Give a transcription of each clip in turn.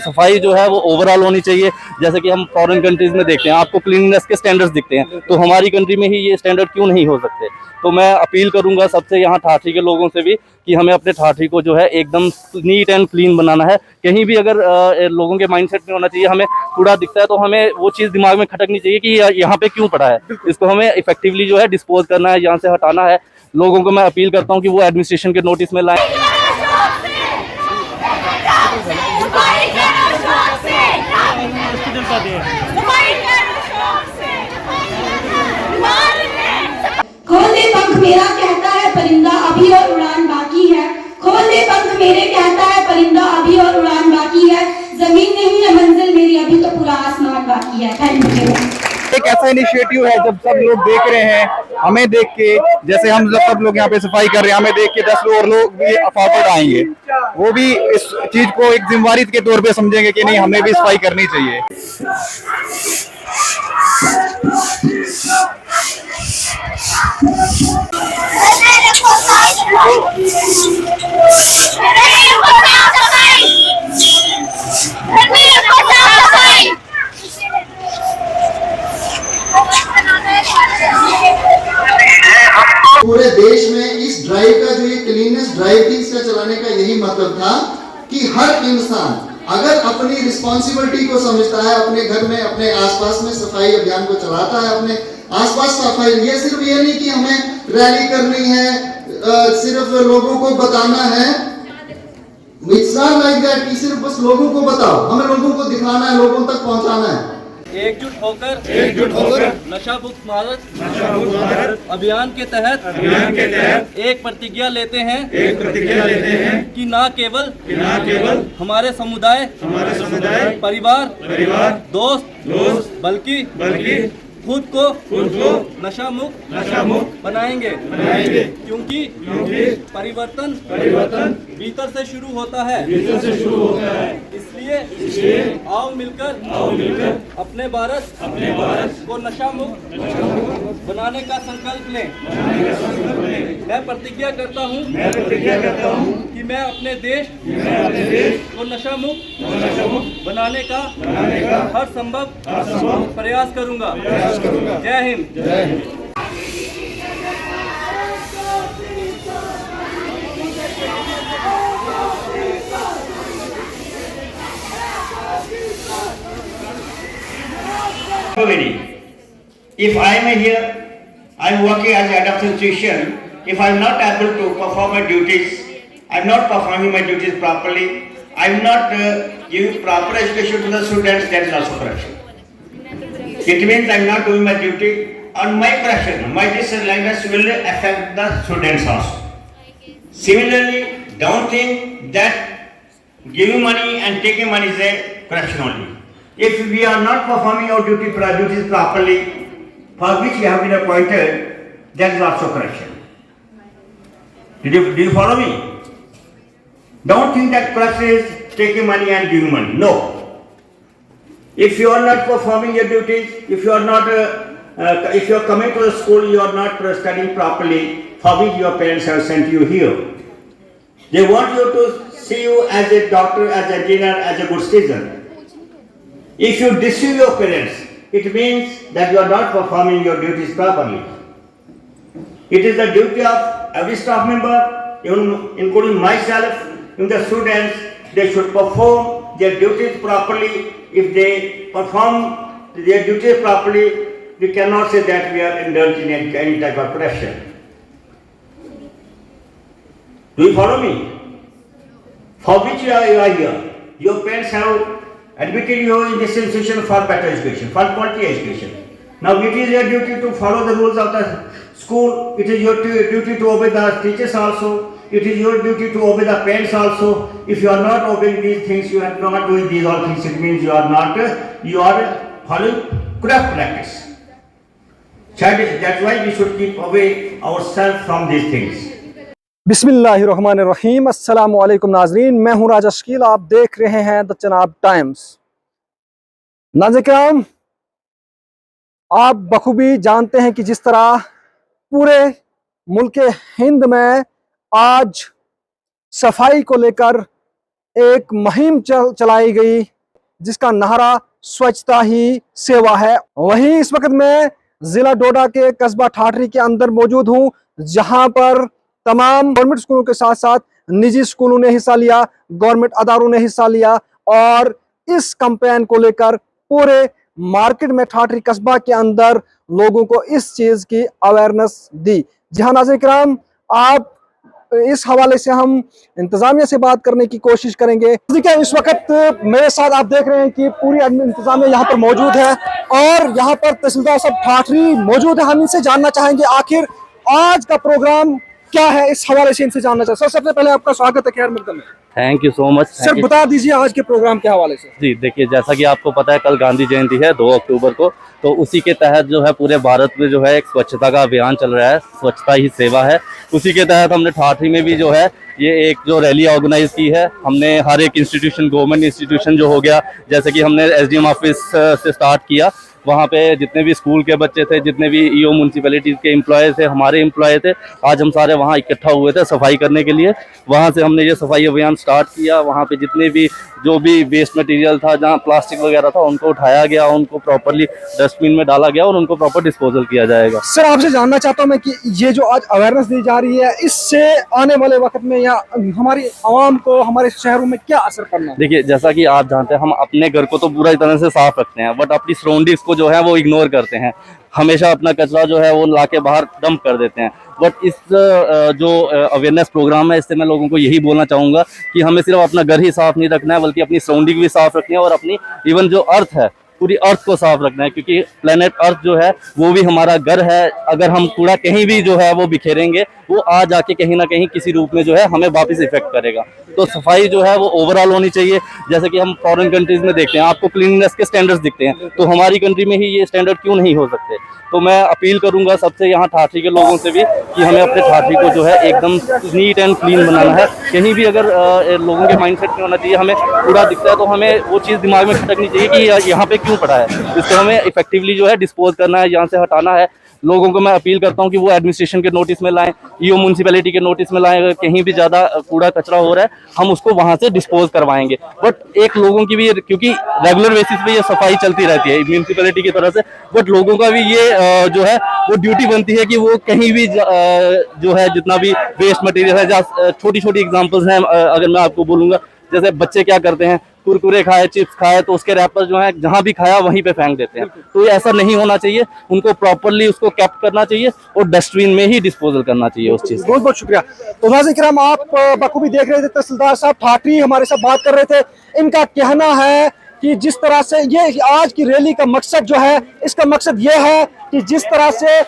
सफाई जो है वो ओवरऑल होनी चाहिए। जैसे कि हम फॉरेन कंट्रीज में देखते हैं, आपको क्लीननेस के स्टैंडर्ड्स दिखते हैं, तो हमारी कंट्री में ही ये स्टैंडर्ड क्यों नहीं हो सकते। तो मैं अपील करूंगा सबसे यहाँ ठाठी के लोगों से भी कि हमें अपने ठाठी को जो है एकदम नीट एंड क्लीन बनाना है। कहीं भी अगर लोगों के माइंडसेट में होना चाहिए, हमें कूड़ा दिखता है तो हमें वो चीज़ दिमाग में खटकनी चाहिए कि यहाँ पे क्यों पड़ा है, इसको हमें इफेक्टिवली जो है डिस्पोज करना है, यहाँ से हटाना है। लोगों को मैं अपील करता हूँ कि वो एडमिनिस्ट्रेशन के नोटिस में लाएं। खोल दे पंख मेरा कहता है परिंदा अभी और उड़ान बाकी है। खोल दे पंख मेरे कहता है परिंदा अभी और उड़ान बाकी है। जमीन नहीं है मंजिल मेरी अभी तो पूरा आसमान बाकी है। Thank you. एक ऐसा इनिशिएटिव है जब सब लोग देख रहे हैं, हमें देख के, जैसे हम सब लोग यहाँ पे सफाई कर रहे हैं, हमें देख के 10 और लोग भी फॉरवर्ड आएंगे, वो भी इस चीज को एक जिम्मेदारी के तौर पे समझेंगे कि नहीं हमें भी सफाई करनी चाहिए। पूरे देश में इस ड्राइव का जो ये क्लीननेस ड्राइव थी, इसका चलाने का यही मतलब था कि हर इंसान अगर अपनी रिस्पॉन्सिबिलिटी को समझता है, अपने घर में अपने आसपास में सफाई अभियान को चलाता है, अपने आसपास सफाई, ये सिर्फ ये नहीं कि हमें रैली करनी है, सिर्फ लोगों को बताना है, इट्स नॉट लाइक दैट कि सिर्फ बस लोगों को बताओ, हमें लोगों को दिखाना है, लोगों तक पहुंचाना है। एकजुट होकर नशा मुक्त भारत अभियान के तहत एक प्रतिज्ञा लेते हैं कि ना केवल हमारे समुदाय परिवार दोस्त बल्कि खुद को नशा मुक्त बनाएंगे क्योंकि परिवर्तन भीतर से शुरू होता है। इसलिए आओ मिलकर अपने भारत को नशा मुक्त बनाने का संकल्प लें। मैं प्रतिज्ञा करता हूँ कि मैं अपने देश को नशा मुक्त बनाने का हर संभव प्रयास करूंगा। जय Hind. If I am here, I am working as head of institution. If I am not able to perform my duties, I am not performing my duties properly, I am not giving proper education to the students, that is also corruption. It means I am not doing my duty, and my corruption, my disalliance will affect the students also. Similarly, don't think that giving money and taking money is a corruption only. If we are not performing our duties properly, for which we have been appointed, that is also corruption. Do you follow me? Don't think that corruption is taking money and giving money. No. If you are not performing your duties, if you are not, if you are coming to the school, you are not studying properly, for which your parents have sent you here. They want you to see you as a doctor, as a engineer, as a good citizen. If you deceive your parents, it means that you are not performing your duties properly. It is the duty of every staff member, even including myself, even the students, they should perform their duties properly. If they perform their duties properly, we cannot say that we are indulging in any type of corruption. Do you follow me? For which you are here? Your parents have admitted you in this institution for better education, for quality education. Now it is your duty to follow the rules of the school. It is your duty to obey the teachers also. It is your duty to obey the parents also. If you are not obeying these things, you are not doing these all things, it means you are not, you are following corrupt practice. That's why we should keep away ourselves from these things. बिस्मिल्लाहिर्रहमानिर्रहीम। अस्सलाम वालेकुम नाजरीन, मैं हूं राजा शकील, आप देख रहे हैं द चनाब टाइम्स। नाज़रीन, आप बखूबी जानते हैं कि जिस तरह पूरे मुल्क हिंद में आज सफाई को लेकर एक मुहिम चलाई गई जिसका नारा स्वच्छता ही सेवा है। वहीं इस वक्त मैं जिला डोडा के कस्बा ठाठरी के अंदर मौजूद हूं, जहां पर तमाम गवर्नमेंट स्कूलों के साथ साथ निजी स्कूलों ने हिस्सा लिया, गवर्नमेंट अदारों ने हिस्सा लिया और इस कैंपेन को लेकर पूरे मार्केट में ठाठरी कस्बा के अंदर लोगों को इस चीज की अवेयरनेस दी। जी हाँ नाज़रीन किराम, आप इस हवाले से हम इंतजामिया से बात करने की कोशिश करेंगे। इस वक्त मेरे साथ आप देख रहे हैं कि पूरी इंतजामिया यहाँ पर मौजूद है और यहाँ पर तहसीलदार साहब ठाठरी मौजूद है। हम इनसे जानना चाहेंगे आखिर आज का प्रोग्राम क्या है, इस हवाले से इनसे जानना चाहेंगे। सर सबसे पहले आपका स्वागत है खैर मकदम में। Thank you so much sir बता दीजिए आज के प्रोग्राम के हवाले से। जी देखिए, जैसा कि आपको पता है कल गांधी जयंती है 2 अक्टूबर को, तो उसी के तहत जो है पूरे भारत में जो है एक स्वच्छता का अभियान चल रहा है, स्वच्छता ही सेवा है। उसी के तहत हमने ठाठरी में भी जो है ये एक जो रैली ऑर्गेनाइज की है। हमने हर एक इंस्टीट्यूशन, गवर्नमेंट इंस्टीट्यूशन जो हो गया, जैसे कि हमने एसडीएम ऑफिस से स्टार्ट किया, वहाँ पे जितने भी स्कूल के बच्चे थे, जितने भी ईओ म्यूनसिपैलिटीज़ के एम्प्लॉय थे, हमारे एम्प्लॉय थे, आज हम सारे वहाँ इकट्ठा हुए थे सफाई करने के लिए। वहाँ से हमने ये सफाई अभियान स्टार्ट किया। वहाँ पे जितने भी जो भी वेस्ट मटेरियल था, जहाँ प्लास्टिक वगैरह था, उनको उठाया गया, उनको प्रॉपरली डस्टबिन में डाला गया और उनको प्रॉपर डिस्पोजल किया जाएगा। सर आपसे जानना चाहता हूँ मैं कि ये जो आज अवेयरनेस दी जा रही है, इससे आने वाले वक्त में या हमारी आवाम को, हमारे शहरों में क्या असर पड़ना है? देखिए, जैसा कि आप जानते हैं हम अपने घर को तो पूरा तरह से साफ रखते हैं, बट अपनी सराउंडिंग्स को जो है वो इग्नोर करते हैं। हमेशा अपना कचरा जो है वो लाके बाहर डंप कर देते हैं। बट इस जो अवेयरनेस प्रोग्राम है, इससे मैं लोगों को यही बोलना चाहूँगा कि हमें सिर्फ अपना घर ही साफ नहीं रखना है, बल्कि अपनी सराउंडिंग भी साफ रखनी है और अपनी इवन जो अर्थ है, पूरी अर्थ को साफ रखना है, क्योंकि प्लेनेट अर्थ जो है वो भी हमारा घर है। अगर हम कूड़ा कहीं भी जो है वो बिखेरेंगे, वो आ जाके कहीं ना कहीं किसी रूप में जो है हमें वापस इफेक्ट करेगा। तो सफाई जो है वो ओवरऑल होनी चाहिए। जैसे कि हम फॉरेन कंट्रीज में देखते हैं, आपको क्लीननेस के स्टैंडर्ड्स दिखते हैं, तो हमारी कंट्री में ही ये स्टैंडर्ड क्यों नहीं हो सकते। तो मैं अपील करूंगा सबसे, यहाँ ठाठरी के लोगों से भी, कि हमें अपने ठाठरी को जो है एकदम नीट एंड क्लीन बनाना है। कहीं भी अगर लोगों के माइंडसेट में होना चाहिए, हमें कूड़ा दिखता है तो हमें वो चीज़ दिमाग में खटकनी चाहिए कि यहाँ पे क्यों पड़ा है, इसको हमें इफेक्टिवली जो है डिस्पोज करना है, यहाँ से हटाना है। लोगों को मैं अपील करता हूँ कि वो एडमिनिस्ट्रेशन के नोटिस में लाएं, ईओ म्यूनसिपैलिटी के नोटिस में लाएं। अगर कहीं भी ज़्यादा कूड़ा कचरा हो रहा है, हम उसको वहाँ से डिस्पोज करवाएंगे। बट एक लोगों की भी, क्योंकि रेगुलर बेसिस पे ये सफाई चलती रहती है म्यूनसिपैलिटी की तरफ से, बट लोगों का भी ये जो है वो ड्यूटी बनती है कि वो कहीं भी जो है जितना भी वेस्ट मटेरियल है, छोटी छोटी एग्जाम्पल्स हैं अगर मैं आपको बोलूँगा, जैसे बच्चे क्या करते हैं, कुरकुरे खाए, चिप्स खाए, तो उसके रैपर जो है जहां भी खाया वहीं पे फेंक देते हैं। तो ये ऐसा नहीं होना चाहिए, उनको प्रॉपरली उसको कैप्ट करना चाहिए और डस्टबिन में ही डिस्पोजल करना चाहिए उस चीज। बहुत बहुत शुक्रिया। तो नाज़रीन किराम, आप बखूबी देख रहे थे, तहसीलदार साहब ठाठरी हमारे साथ बात कर रहे थे। इनका कहना है कि जिस तरह से ये आज की रैली का मकसद जो है, इसका मकसद ये है कि जिस तरह से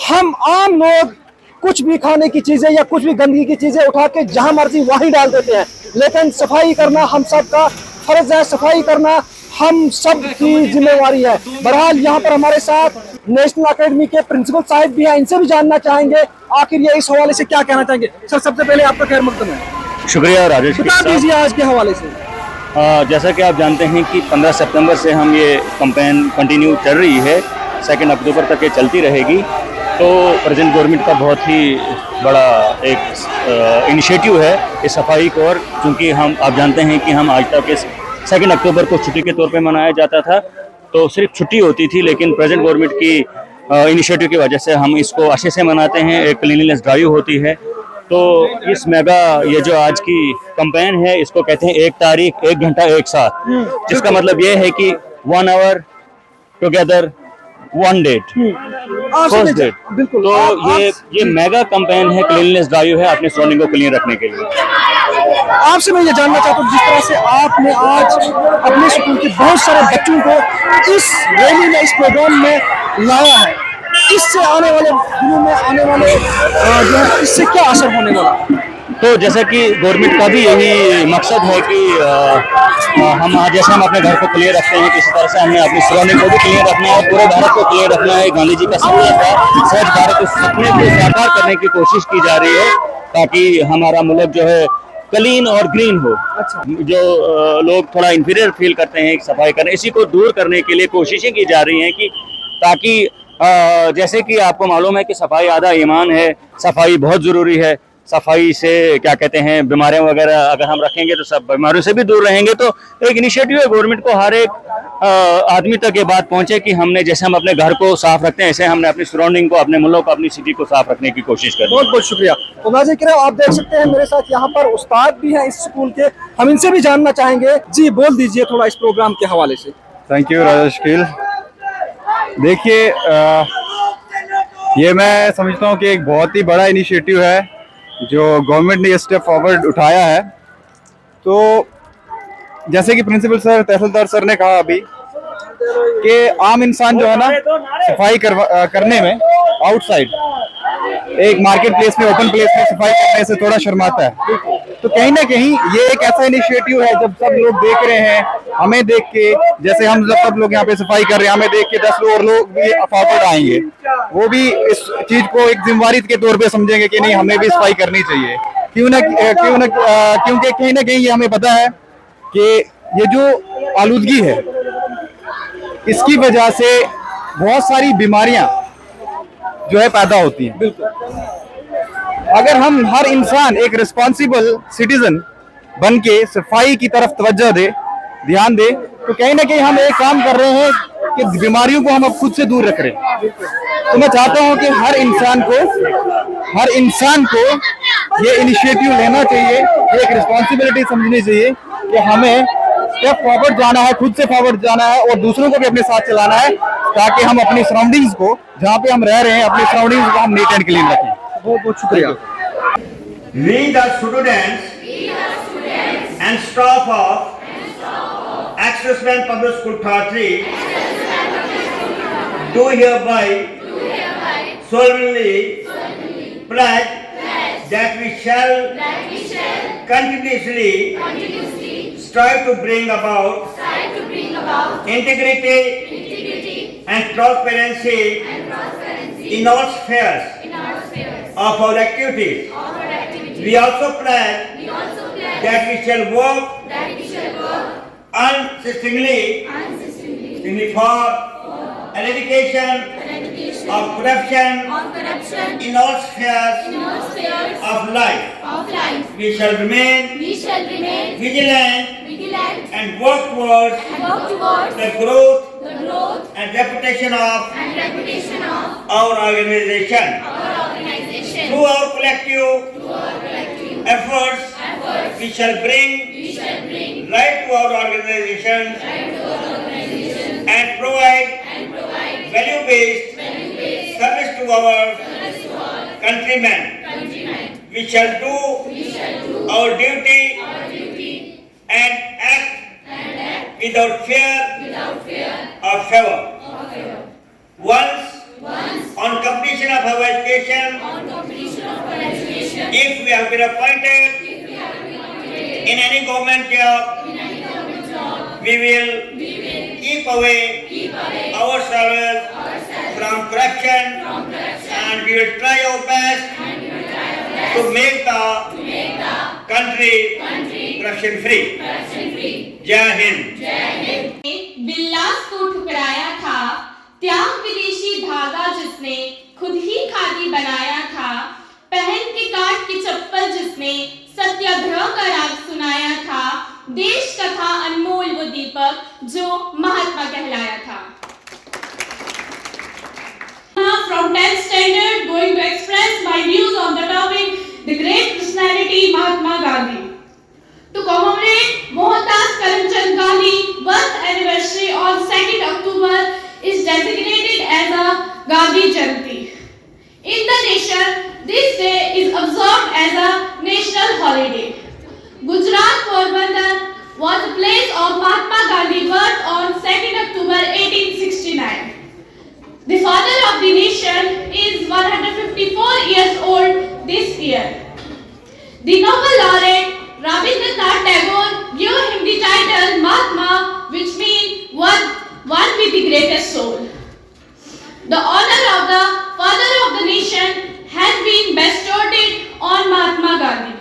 हम आम लोग कुछ भी खाने की चीजें या कुछ भी गंदगी की चीजें उठा के जहां मर्जी वहीं डाल देते हैं, लेकिन सफाई करना हम सब का फर्ज है, सफाई करना हम सब की जिम्मेवारी है। बहरहाल यहाँ पर हमारे साथ नेशनल एकेडमी के प्रिंसिपल साहब भी हैं, इनसे भी जानना चाहेंगे आखिर ये इस हवाले से क्या कहना चाहेंगे। सर सबसे पहले आपका खैर मकदम है। शुक्रिया राजेश। बता दीजिए आज के हवाले से। जैसा कि आप जानते हैं कि 15 सितंबर से हम ये कैंपेन कंटिन्यू चल रही है, 2 अक्टूबर तक ये चलती रहेगी। तो प्रेजेंट गवर्नमेंट का बहुत ही बड़ा एक इनिशिएटिव है इस सफाई को, और चूँकि आप जानते हैं कि हम आज तक इस 2 अक्टूबर को छुट्टी के तौर पे मनाया जाता था, तो सिर्फ छुट्टी होती थी, लेकिन प्रेजेंट गवर्नमेंट की इनिशिएटिव की वजह से हम इसको अच्छे से मनाते हैं। एक क्लीनलीनेस ड्राइव होती है। तो इस मेगा ये जो आज की कैंपेन है, इसको कहते हैं 1 तारीख 1 घंटा एक साथ, जिसका मतलब ये है कि 1 hour together 1 date, first date. तो ये मेगा कैंपेन है, क्लीनलीनेस ड्राइव है, अपने सराउंडिंग को क्लीन रखने के लिए। आपसे मैं ये जानना चाहता हूँ, जिस तरह से आपने आज अपने स्कूल के बहुत सारे बच्चों को इस रैली में, इस प्रोग्राम में लाया है, इससे आने वाले दिनों में आने वाले जो है इससे क्या असर होने वाला? तो जैसा कि गवर्नमेंट का भी यही मकसद है कि हम आज जैसे हम अपने घर को क्लियर रखते हैं, किसी तरह से हमें अपनी सराउंडिंग को भी क्लियर रखना है और पूरे भारत को क्लियर रखना है। गांधी जी का सपना था, स्वच्छ भारत, उस सपने को साकार करने की कोशिश की जा रही है, ताकि हमारा मुल्क जो है क्लीन और ग्रीन हो। जो लोग थोड़ा इंफीरियर फील करते हैं सफाई करने, इसी को दूर करने के लिए कोशिशें की जा रही हैं कि ताकि जैसे कि आपको मालूम है कि सफाई आधा ईमान है, सफाई बहुत ज़रूरी है। सफाई से क्या कहते हैं बीमारियां वगैरह अगर हम रखेंगे तो सब बीमारियों से भी दूर रहेंगे। तो एक इनिशिएटिव है गवर्नमेंट को, हर एक आदमी तक ये बात पहुंचे कि हमने जैसे हम अपने घर को साफ रखते हैं ऐसे हमने अपनी सराउंडिंग को, अपने मुल्क को, अपनी सिटी को साफ रखने की कोशिश करनी है। बहुत बहुत शुक्रिया। तो नाज़रीन किराम, आप देख सकते हैं मेरे साथ यहाँ पर उस्ताद भी हैं इस स्कूल के, हम इनसे भी जानना चाहेंगे। जी बोल दीजिए थोड़ा इस प्रोग्राम के हवाले से। थैंक यू राजा शकील। देखिए, ये मैं समझता हूँ कि एक बहुत ही बड़ा इनिशिएटिव है जो गवर्नमेंट ने ये स्टेप फॉरवर्ड उठाया है। तो जैसे कि प्रिंसिपल सर, तहसीलदार सर ने कहा अभी कि आम इंसान जो है ना, सफाई करने में आउटसाइड एक मार्केट प्लेस में, ओपन प्लेस में सफाई करने से थोड़ा शर्माता है। तो कहीं ना कहीं ये एक ऐसा इनिशिएटिव है, जब सब लोग देख रहे हैं, हमें देख के, जैसे हम सब लोग यहाँ पे सफाई कर रहे हैं, हमें देख के 10 और लोग भी फॉरवर्ड आएंगे, वो भी इस चीज को एक जिम्मेदारी के तौर पे समझेंगे कि नहीं, हमें भी सफाई करनी चाहिए। क्योंकि कहीं ना कहीं ये हमें पता है कि ये जो आलूदगी है, इसकी वजह से बहुत सारी बीमारियां जो है पैदा होती हैं। बिल्कुल, अगर हम हर इंसान एक रिस्पॉन्सिबल सिटीजन बन के सफाई की तरफ तवज्जो दे, ध्यान दे, तो कहीं ना कहीं हम एक काम कर रहे हैं कि बीमारियों को हम अब खुद से दूर रख रहे हैं। तो मैं चाहता हूं कि हर इंसान को ये इनिशिएटिव लेना चाहिए, एक रिस्पॉन्सिबिलिटी समझनी चाहिए कि हमें स्टेप फॉरवर्ड जाना है, खुद से फॉरवर्ड जाना है और दूसरों को भी अपने साथ चलाना है, ताकि हम अपनी सराउंडिंग्स को, जहाँ पे हम रह रहे हैं, अपनी सराउंडिंग्स को हम नीट एंड क्लीन रखें। बहुत बहुत शुक्रिया। We the students and staff of Access Bank Public School Thatri do hereby solemnly pledge that we shall continuously strive to bring about integrity and transparency in all spheres of our activities. We also pledge that we shall work unceasingly for eradication of corruption in all spheres of life. We shall remain vigilant and work towards the growth and reputation of our organization. Through our collective efforts, we shall bring light to our organization and provide value-based service to our countrymen. We shall do our duty and act without fear or favor. Once on completion of our education, if we have been appointed in any government job, we will keep away ourselves from corruption, and we will try our best to make the country corruption free. Jai Hind. विलास को ठुकराया था, त्याग विदेशी धागा जिसने खुद ही खादी बनाया था, पहन के काट की चप्पल जिसने सत्याग्रह का राग सुनाया था, देश का था अनमोल वो दीपक जो महात्मा कहलाया था। From 10th standard, going to express my views on the topic, the great personality Mahatma Gandhi. To commemorate Mohandas Karamchand Gandhi birth anniversary on 2nd October is designated as a Gandhi Jayanti. In the nation, this day is observed as a national holiday. Gujarat Porbandar was the place of Mahatma Gandhi birth on 2nd October 1869. The father of the nation is 154 years old this year. The Nobel laureate Rabindranath Tagore gave him the title Mahatma, which means one with the greatest soul. The honor of the father of the nation has been bestowed on Mahatma Gandhi.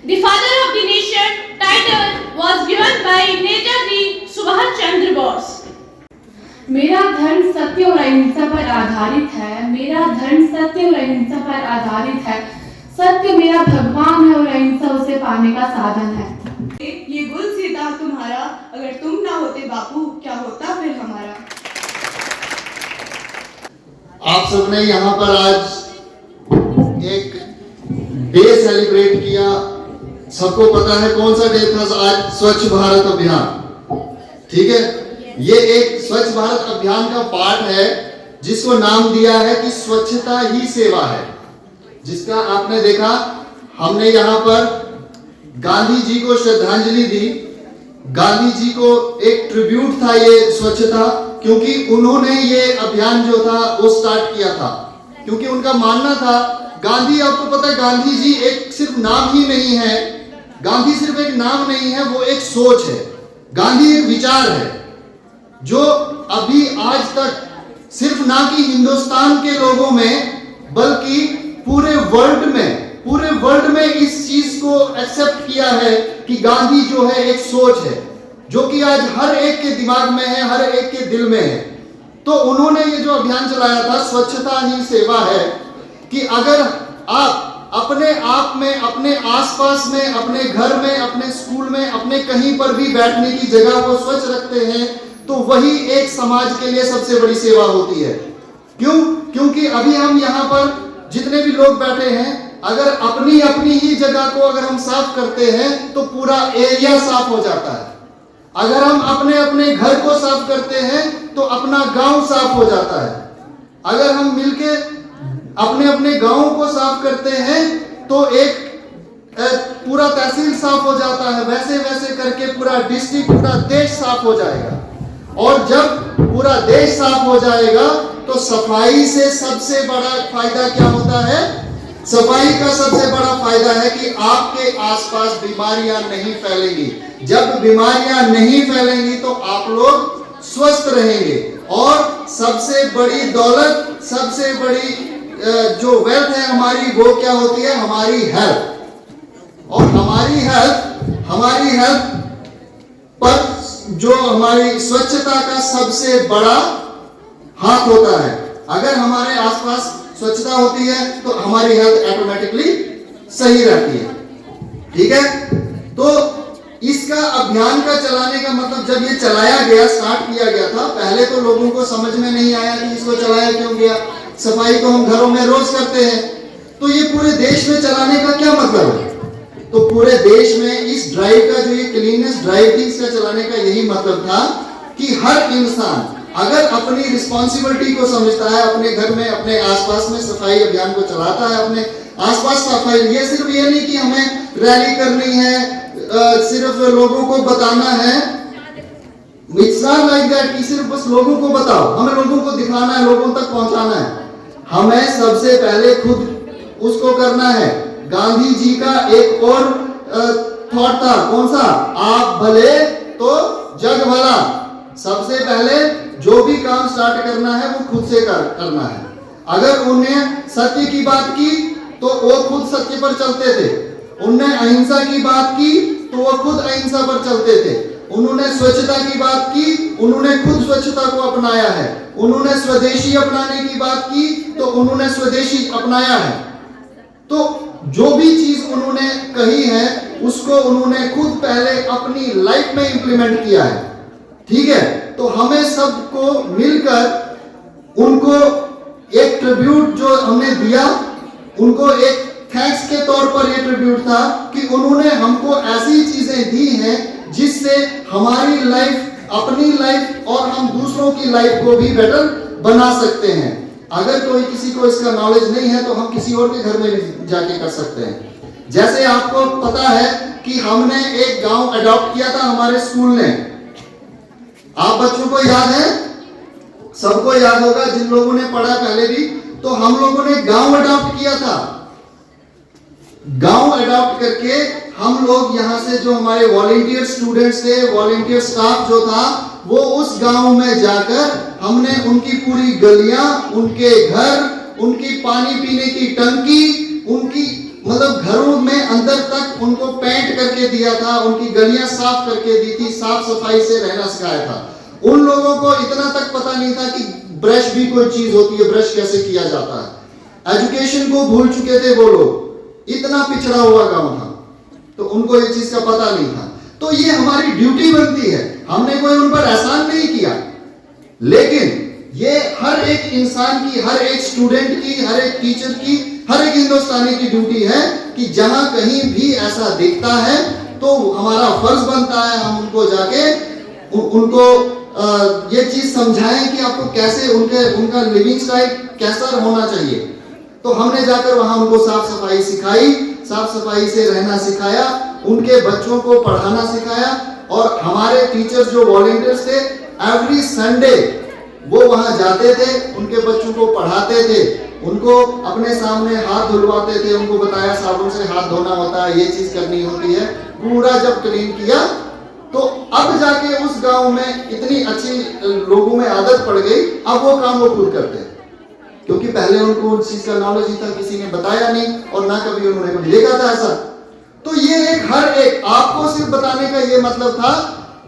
The father of the nation title was given by Netaji Subhash Chandra Bose. मेरा धर्म सत्य और अहिंसा पर आधारित है। मेरा धर्म सत्य और अहिंसा पर आधारित है। सत्य मेरा भगवान है और अहिंसा उसे पाने का साधन है। ये गुल सीता तुम्हारा, अगर तुम ना होते बापू क्या होता फिर हमारा। आप सबने यहाँ पर आज एक डे सेलिब्रेट किया। सबको पता है कौन सा डे था आज? स्वच्छ भारत अभियान। ठीक है, ये एक स्वच्छ भारत अभियान का पार्ट है जिसको नाम दिया है कि स्वच्छता ही सेवा है, जिसका आपने देखा हमने यहाँ पर गांधी जी को श्रद्धांजलि दी। गांधी जी को एक ट्रिब्यूट था ये स्वच्छता, क्योंकि उन्होंने ये अभियान जो था वो स्टार्ट किया था, क्योंकि उनका मानना था गांधी, आपको पता है गांधी जी एक सिर्फ नाम ही नहीं है, गांधी सिर्फ एक नाम नहीं है, वो एक सोच है। गांधी एक विचार है जो अभी आज तक सिर्फ ना कि हिंदुस्तान के लोगों में बल्कि पूरे वर्ल्ड में इस चीज को एक्सेप्ट किया है कि गांधी जो है एक सोच है जो कि आज हर एक के दिमाग में है, हर एक के दिल में है। तो उन्होंने ये जो अभियान चलाया था स्वच्छता ही सेवा है, कि अगर आप अपने आप में, अपने आसपास में, अपने घर में, अपने स्कूल में, अपने कहीं पर भी बैठने की जगह को स्वच्छ रखते हैं तो वही एक समाज के लिए सबसे बड़ी सेवा होती है। क्यों? क्योंकि अभी हम यहाँ पर जितने भी लोग बैठे हैं, अगर अपनी अपनी ही जगह को अगर हम साफ करते हैं तो पूरा एरिया साफ हो जाता है। अगर हम अपने अपने घर को साफ करते हैं तो अपना गांव साफ हो जाता है। अगर हम मिलके अपने अपने गांवों को साफ करते हैं तो एक पूरा तहसील साफ हो जाता है। वैसे वैसे करके पूरा डिस्ट्रिक्ट, पूरा देश साफ हो जाएगा। और जब पूरा देश साफ हो जाएगा तो सफाई से सबसे बड़ा फायदा क्या होता है? सफाई का सबसे बड़ा फायदा है कि आपके आसपास बीमारियां नहीं फैलेंगी। जब बीमारियां नहीं फैलेंगी तो आप लोग स्वस्थ रहेंगे। और सबसे बड़ी दौलत, सबसे बड़ी जो वेल्थ है हमारी, वो क्या होती है? हमारी हेल्थ। और हमारी हेल्थ पर जो हमारी स्वच्छता का सबसे बड़ा हाथ होता है। अगर हमारे आसपास स्वच्छता होती है तो हमारी हेल्थ ऑटोमेटिकली सही रहती है। ठीक है, तो इसका अभियान का चलाने का मतलब, जब ये चलाया गया, स्टार्ट किया गया था, पहले तो लोगों को समझ में नहीं आया कि इसको चलाया क्यों गया। सफाई तो हम घरों में रोज करते हैं, तो ये पूरे देश में चलाने का क्या मतलब है? तो पूरे देश में इस ड्राइव का, जो ये क्लीननेस ड्राइव थी, इसका चलाने का यही मतलब था कि हर इंसान अगर अपनी रिस्पॉन्सिबिलिटी को समझता है, अपने घर में, अपने आसपास में सफाई अभियान को चलाता है, अपने आसपास सफाई, ये सिर्फ ये नहीं कि हमें रैली करनी है, सिर्फ लोगों को बताना है। इट्स नॉट लाइक दैट कि सिर्फ बस लोगों को बताओ, हमें लोगों को दिखाना है, लोगों तक पहुंचाना है। हमें सबसे पहले खुद उसको करना है। गांधी जी का एक और थॉट था, कौन सा? आप भले तो जग भला। सबसे पहले जो भी काम स्टार्ट करना है वो खुद से करना है। अगर उन्हें सत्य की बात की तो वो खुद सत्य पर चलते थे। उन्होंने अहिंसा की बात की तो वो खुद अहिंसा पर चलते थे। उन्होंने स्वच्छता की बात की, उन्होंने खुद स्वच्छता को अपनाया है। उन्होंने स्वदेशी अपनाने की बात की तो उन्होंने स्वदेशी अपनाया है। तो जो भी चीज उन्होंने कही है उसको उन्होंने खुद पहले अपनी लाइफ में इंप्लीमेंट किया है। ठीक है, तो हमें सबको मिलकर उनको एक ट्रिब्यूट जो हमने दिया, उनको एक थैंक्स के तौर पर ये ट्रिब्यूट था कि उन्होंने हमको ऐसी चीजें दी हैं जिससे हमारी लाइफ, अपनी लाइफ और हम दूसरों की लाइफ को भी बेटर बना सकते हैं। अगर कोई किसी को इसका नॉलेज नहीं है तो हम किसी और के घर में भी जाके कर सकते हैं। जैसे आपको पता है कि हमने एक गांव अडॉप्ट किया था हमारे स्कूल ने। आप बच्चों को याद है? सबको याद होगा जिन लोगों ने पढ़ा पहले भी। तो हम लोगों ने गांव अडॉप्ट किया था। गांव अडॉप्ट करके हम लोग यहाँ से जो हमारे वॉलंटियर स्टूडेंट्स थे, वॉलंटियर स्टाफ जो था, वो उस गांव में जाकर हमने उनकी पूरी गलियां, उनके घर, उनकी पानी पीने की टंकी, उनकी मतलब घरों में अंदर तक उनको पेंट करके दिया था, उनकी गलियां साफ करके दी थी, साफ सफाई से रहना सिखाया था। उन लोगों को इतना तक पता नहीं था कि ब्रश भी कोई चीज होती है, ब्रश कैसे किया जाता है। एजुकेशन को भूल चुके थे वो लोग। इतना पिछड़ा हुआ गांव था, तो उनको ये चीज का पता नहीं था। तो ये हमारी ड्यूटी बनती है, हमने कोई उन पर एहसान नहीं किया, लेकिन ये हर एक इंसान की, हर एक स्टूडेंट की, हर एक टीचर की, हर एक हिंदुस्तानी की ड्यूटी है कि जहां कहीं भी ऐसा दिखता है तो हमारा फर्ज बनता है हम उनको जाके उनको ये चीज समझाएं कि आपको कैसे उनका लिविंग स्टाइल कैसा होना चाहिए। तो हमने जाकर वहां उनको साफ सफाई सिखाई, साफ सफाई से रहना सिखाया, उनके बच्चों को पढ़ाना सिखाया। और हमारे टीचर्स जो वॉलंटियर्स थे, एवरी संडे वो वहां जाते थे, उनके बच्चों को पढ़ाते थे, उनको अपने सामने हाथ धुलवाते थे, उनको बताया साबुन से हाथ धोना होता है, ये चीज करनी होती है। पूरा जब क्लीन किया तो अब जाके उस गांव में इतनी अच्छी लोगों में आदत पड़ गई, अब वो काम वो खुद करते हैं, क्योंकि पहले उनको उस चीज का नॉलेज ही था, किसी ने बताया नहीं और ना कभी उन्होंने कभी देखा था ऐसा। तो ये एक हर एक आपको सिर्फ बताने का ये मतलब था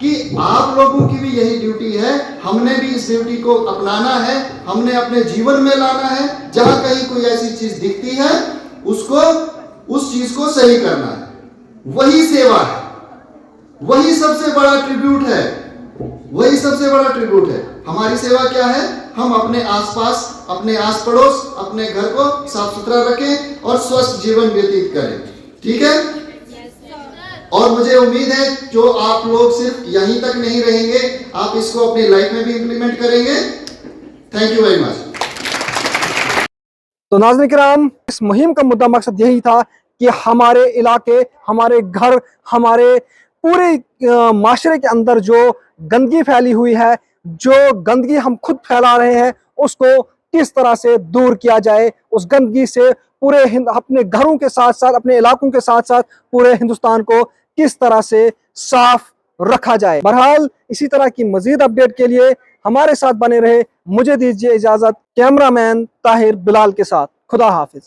कि आप लोगों की भी यही ड्यूटी है, हमने भी इस ड्यूटी को अपनाना है, हमने अपने जीवन में लाना है। जहां कहीं कोई ऐसी चीज दिखती है उसको, उस चीज को सही करना है, वही सेवा है, वही सबसे बड़ा ट्रिब्यूट है, वही सबसे बड़ा ट्रिब्यूट है। हमारी सेवा क्या है? हम अपने आसपास, अपने आस पड़ोस, अपने घर को साफ सुथरा रखें और स्वस्थ जीवन व्यतीत करें, ठीक है? और मुझे उम्मीद है जो आप लोग सिर्फ यहीं तक नहीं रहेंगे, आप इसको अपनी लाइफ में भी इंप्लीमेंट करेंगे। Thank you very much. तो नाज़रीन किराम, इस मुहिम का मुद्दा मकसद यही था कि हमारे इलाके, हमारे घर, हमारे पूरे माशरे के अंदर जो गंदगी फैली हुई है, जो गंदगी हम खुद फैला रहे हैं, उसको किस तरह से दूर किया जाए। उस गंदगी से पूरे अपने घरों के साथ साथ, अपने इलाकों के साथ साथ पूरे हिंदुस्तान को किस तरह से साफ रखा जाए। बहरहाल इसी तरह की मजीद अपडेट के लिए हमारे साथ बने रहे। मुझे दीजिए इजाजत, कैमरामैन ताहिर बिलाल के साथ। खुदा हाफिज।